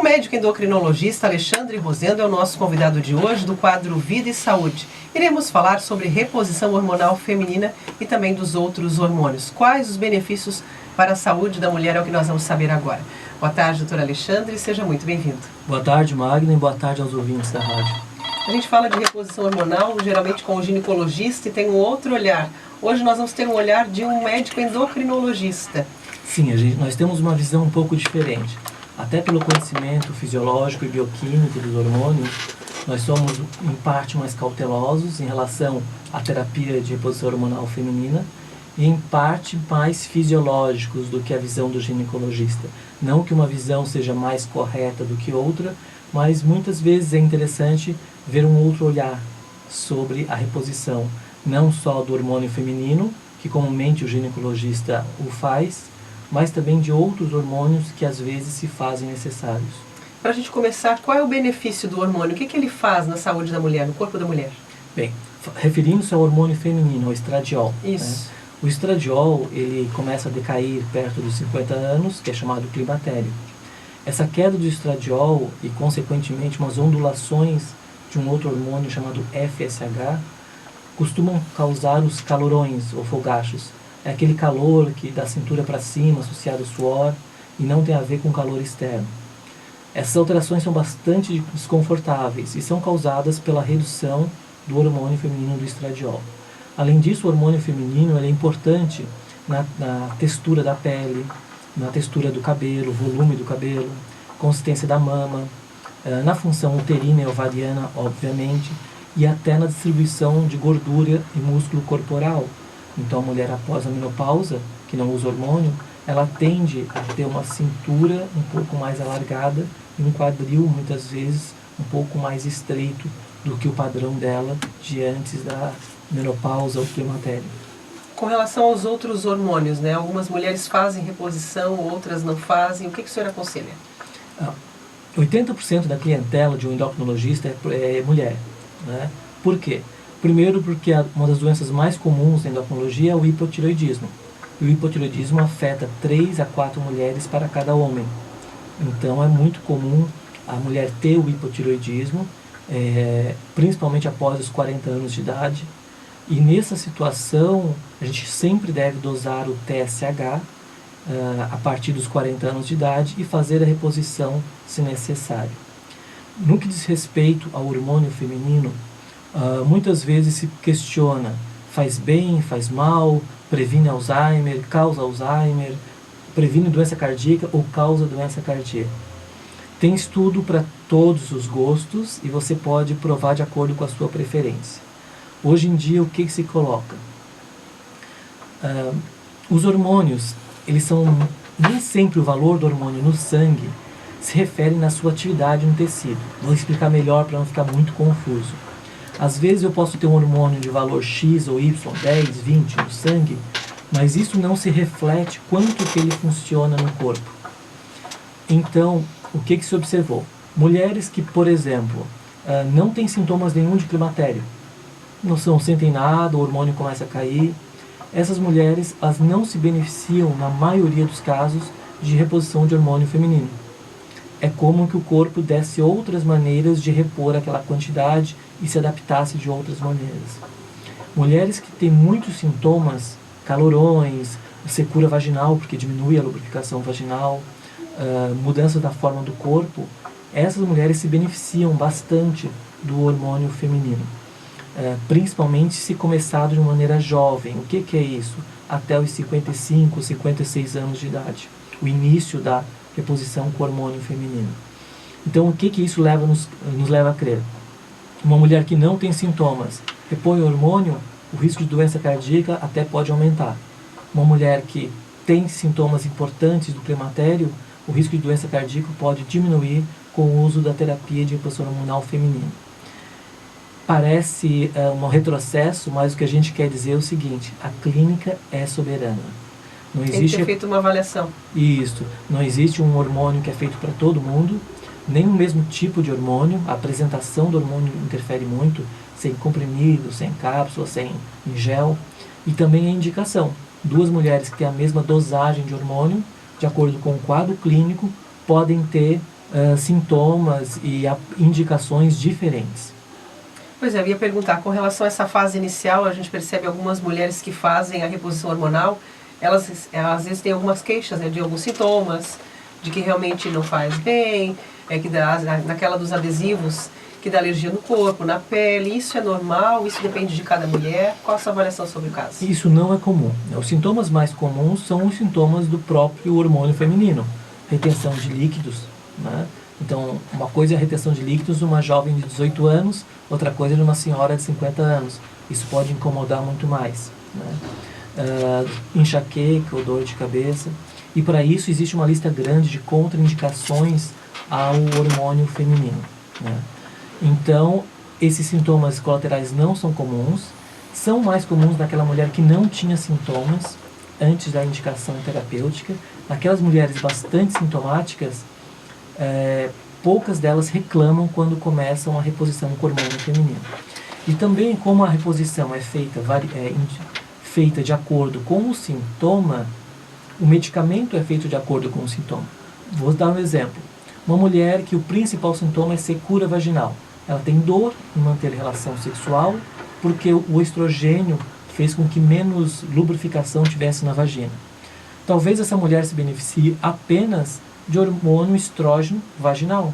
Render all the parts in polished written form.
médico endocrinologista Alexandre Rosendo é o nosso convidado de hoje do quadro Vida e Saúde. Iremos falar sobre reposição hormonal feminina e também dos outros hormônios. Quais os benefícios para a saúde da mulher é o que nós vamos saber agora. Boa tarde, doutor Alexandre, seja muito bem-vindo. Boa tarde, Magna, e boa tarde aos ouvintes da rádio. A gente fala de reposição hormonal, geralmente com o ginecologista, e tem um outro olhar. Hoje nós vamos ter um olhar de um médico endocrinologista. Sim, nós temos uma visão um pouco diferente. Até pelo conhecimento fisiológico e bioquímico dos hormônios, nós somos em parte mais cautelosos em relação à terapia de reposição hormonal feminina e em parte mais fisiológicos do que a visão do ginecologista. Não que uma visão seja mais correta do que outra, mas muitas vezes é interessante ver um outro olhar sobre a reposição, não só do hormônio feminino, que comumente o ginecologista o faz, mas também de outros hormônios que às vezes se fazem necessários. Para a gente começar, qual é o benefício do hormônio? O que ele faz na saúde da mulher, no corpo da mulher? Bem, referindo-se ao hormônio feminino, ao estradiol. Isso. Né? O estradiol, ele começa a decair perto dos 50 anos, que é chamado climatério. Essa queda do estradiol e, consequentemente, umas ondulações de um outro hormônio chamado FSH, costumam causar os calorões ou fogachos. É aquele calor que da cintura para cima, associado ao suor, e não tem a ver com calor externo. Essas alterações são bastante desconfortáveis e são causadas pela redução do hormônio feminino do estradiol. Além disso, o hormônio feminino é importante na textura da pele, na textura do cabelo, volume do cabelo, consistência da mama, na função uterina e ovariana, obviamente, e até na distribuição de gordura e músculo corporal. Então, a mulher após a menopausa, que não usa hormônio, ela tende a ter uma cintura um pouco mais alargada e um quadril, muitas vezes, um pouco mais estreito do que o padrão dela de antes da menopausa ou climatério. Com relação aos outros hormônios, né? Algumas mulheres fazem reposição, outras não fazem. O que o senhor aconselha? 80% da clientela de um endocrinologista é mulher. Né? Por quê? Primeiro porque uma das doenças mais comuns na endocrinologia é o hipotireoidismo. E o hipotireoidismo afeta 3 a 4 mulheres para cada homem. Então é muito comum a mulher ter o hipotireoidismo, principalmente após os 40 anos de idade. E nessa situação, a gente sempre deve dosar o TSH a partir dos 40 anos de idade e fazer a reposição se necessário. No que diz respeito ao hormônio feminino, muitas vezes se questiona, faz bem, faz mal, previne Alzheimer, causa Alzheimer, previne doença cardíaca ou causa doença cardíaca. Tem estudo para todos os gostos e você pode provar de acordo com a sua preferência. Hoje em dia, o que se coloca? Os hormônios, eles são, nem sempre o valor do hormônio no sangue se refere na sua atividade no tecido. Vou explicar melhor para não ficar muito confuso. Às vezes eu posso ter um hormônio de valor X ou Y, 10, 20 no sangue, mas isso não se reflete quanto que ele funciona no corpo. Então, o que se observou? Mulheres que, por exemplo, não têm sintomas nenhum de climatério, não sentem nada, o hormônio começa a cair, essas mulheres elas não se beneficiam, na maioria dos casos, de reposição de hormônio feminino. É como que o corpo desse outras maneiras de repor aquela quantidade e se adaptasse de outras maneiras. Mulheres que têm muitos sintomas, calorões, secura vaginal, porque diminui a lubrificação vaginal, mudança da forma do corpo, essas mulheres se beneficiam bastante do hormônio feminino. Principalmente se começado de uma maneira jovem. O que é isso? Até os 55, 56 anos de idade. O início da reposição com hormônio feminino. Então, o que isso nos leva a crer? Uma mulher que não tem sintomas, repõe o hormônio, o risco de doença cardíaca até pode aumentar. Uma mulher que tem sintomas importantes do climatério, o risco de doença cardíaca pode diminuir com o uso da terapia de reposição hormonal feminina. Parece um retrocesso, mas o que a gente quer dizer é o seguinte: a clínica é soberana. Não existe... Tem que ser feita uma avaliação. Isso. Não existe um hormônio que é feito para todo mundo, nem o mesmo tipo de hormônio. A apresentação do hormônio interfere muito, sem comprimido, sem cápsula, sem em gel. E também a indicação. 2 mulheres que têm a mesma dosagem de hormônio, de acordo com o quadro clínico, podem ter sintomas e indicações diferentes. Pois é, eu ia perguntar, com relação a essa fase inicial, a gente percebe algumas mulheres que fazem a reposição hormonal, elas às vezes têm algumas queixas, né, de alguns sintomas, de que realmente não faz bem, que dá, naquela dos adesivos, que dá alergia no corpo, na pele. Isso é normal? Isso depende de cada mulher? Qual a sua avaliação sobre o caso? Isso não é comum. Os sintomas mais comuns são os sintomas do próprio hormônio feminino. Retenção de líquidos, né? Então, uma coisa é a retenção de líquidos de uma jovem de 18 anos, outra coisa é de uma senhora de 50 anos. Isso pode incomodar muito mais, né? Enxaqueca ou dor de cabeça. E para isso existe uma lista grande de contraindicações ao hormônio feminino, né? Então, esses sintomas colaterais não são comuns, são mais comuns naquela mulher que não tinha sintomas antes da indicação terapêutica. Aquelas mulheres bastante sintomáticas, poucas delas reclamam quando começam a reposição com hormônio feminino. E também, como a reposição é feita de acordo com o sintoma, o medicamento é feito de acordo com o sintoma. Vou dar um exemplo. Uma mulher que o principal sintoma é secura vaginal. Ela tem dor em manter relação sexual porque o estrogênio fez com que menos lubrificação tivesse na vagina. Talvez essa mulher se beneficie apenas de hormônio estrógeno vaginal.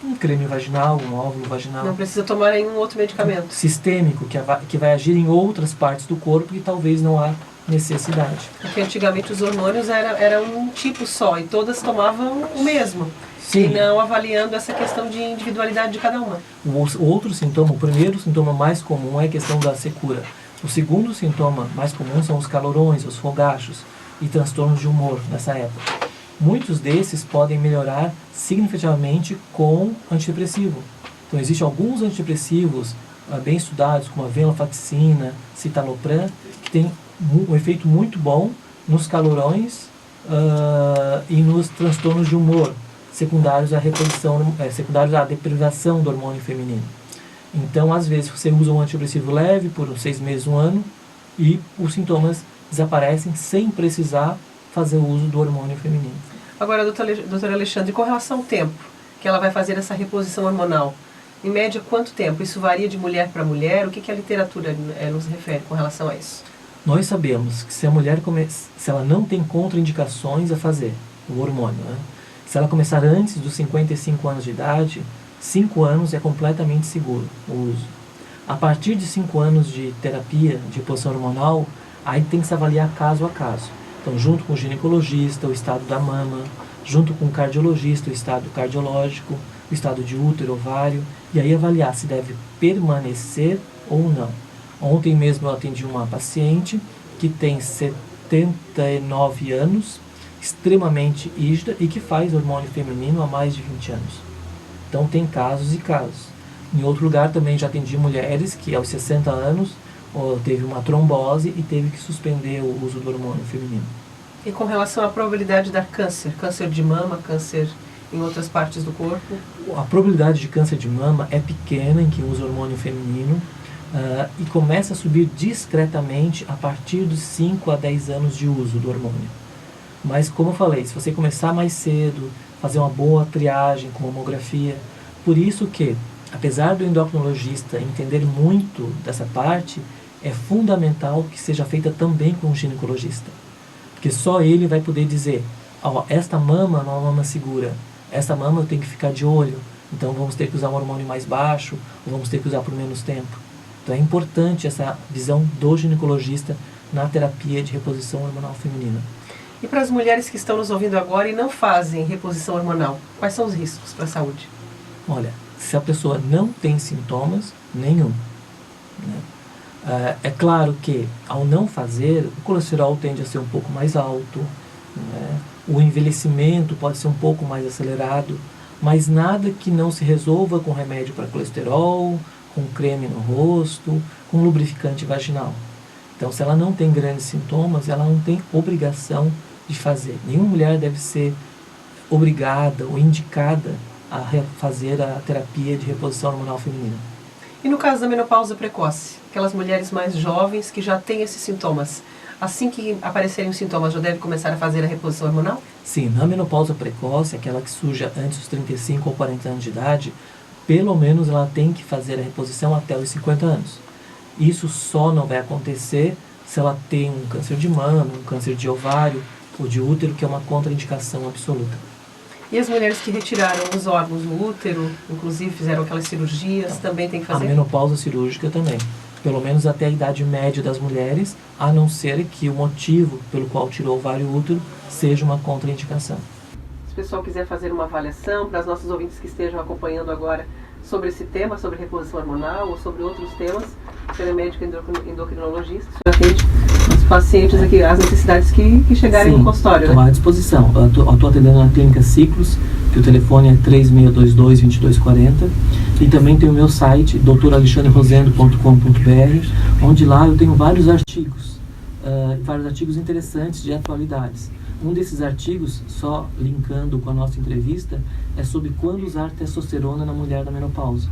Um creme vaginal, um óvulo vaginal. Não precisa tomar nenhum outro medicamento. Sistêmico, que vai agir em outras partes do corpo e talvez não há necessidade. Porque antigamente os hormônios eram um tipo só e todas tomavam o mesmo. Sim. E não avaliando essa questão de individualidade de cada uma. O outro sintoma, o primeiro sintoma mais comum é a questão da secura. O segundo sintoma mais comum são os calorões, os fogachos e transtornos de humor nessa época. Muitos desses podem melhorar significativamente com antidepressivo. Então, existem alguns antidepressivos bem estudados, como a venlafaxina, citalopram, que tem um efeito muito bom nos calorões e nos transtornos de humor, secundários à deprivação do hormônio feminino. Então, às vezes, você usa um antidepressivo leve por uns 6 meses, 1 ano, e os sintomas desaparecem sem precisar fazer o uso do hormônio feminino. Agora, doutor Alexandre, com relação ao tempo que ela vai fazer essa reposição hormonal, em média, quanto tempo? Isso varia de mulher para mulher? O que a literatura nos refere com relação a isso? Nós sabemos que se a mulher se ela não tem contraindicações a fazer o hormônio, né? Se ela começar antes dos 55 anos de idade, 5 anos é completamente seguro o uso. A partir de 5 anos de terapia de reposição hormonal, aí tem que se avaliar caso a caso. Então, junto com o ginecologista, o estado da mama, junto com o cardiologista, o estado cardiológico, o estado de útero, ovário, e aí avaliar se deve permanecer ou não. Ontem mesmo eu atendi uma paciente que tem 79 anos, extremamente rígida e que faz hormônio feminino há mais de 20 anos. Então tem casos e casos. Em outro lugar também já atendi mulheres que aos 60 anos teve uma trombose e teve que suspender o uso do hormônio feminino. E com relação à probabilidade da câncer de mama, câncer em outras partes do corpo? A probabilidade de câncer de mama é pequena em quem usa hormônio feminino e começa a subir discretamente a partir dos 5 a 10 anos de uso do hormônio. Mas, como eu falei, se você começar mais cedo, fazer uma boa triagem com mamografia, por isso que, apesar do endocrinologista entender muito dessa parte, é fundamental que seja feita também com o ginecologista. Porque só ele vai poder dizer, esta mama não é uma mama segura, esta mama eu tenho que ficar de olho, então vamos ter que usar um hormônio mais baixo, ou vamos ter que usar por menos tempo. Então é importante essa visão do ginecologista na terapia de reposição hormonal feminina. E para as mulheres que estão nos ouvindo agora e não fazem reposição hormonal, quais são os riscos para a saúde? Olha, se a pessoa não tem sintomas nenhum, né? É claro que, ao não fazer, o colesterol tende a ser um pouco mais alto, né? O envelhecimento pode ser um pouco mais acelerado, mas nada que não se resolva com remédio para colesterol, com creme no rosto, com lubrificante vaginal. Então, se ela não tem grandes sintomas, ela não tem obrigação de fazer. Nenhuma mulher deve ser obrigada ou indicada a fazer a terapia de reposição hormonal feminina. E no caso da menopausa precoce, aquelas mulheres mais jovens que já têm esses sintomas, assim que aparecerem os sintomas, já deve começar a fazer a reposição hormonal? Sim, na menopausa precoce, aquela que surge antes dos 35 ou 40 anos de idade, pelo menos ela tem que fazer a reposição até os 50 anos. Isso só não vai acontecer se ela tem um câncer de mama, um câncer de ovário ou de útero, que é uma contraindicação absoluta. E as mulheres que retiraram os órgãos do útero, inclusive fizeram aquelas cirurgias, também tem que fazer? A menopausa cirúrgica também. Pelo menos até a idade média das mulheres, a não ser que o motivo pelo qual tirou o ovário e o útero seja uma contraindicação. Se o pessoal quiser fazer uma avaliação, para os nossos ouvintes que estejam acompanhando agora sobre esse tema, sobre reposição hormonal ou sobre outros temas, você é médico endocrinologista, você atende os pacientes aqui, as necessidades que chegarem no consultório, estou à disposição. Eu estou atendendo na Clínica Ciclos, que o telefone é 3622-2240, e também tem o meu site, doutoralexandrerosendo.com.br, onde lá eu tenho vários artigos interessantes de atualidades. Um desses artigos, só linkando com a nossa entrevista, é sobre quando usar testosterona na mulher da menopausa.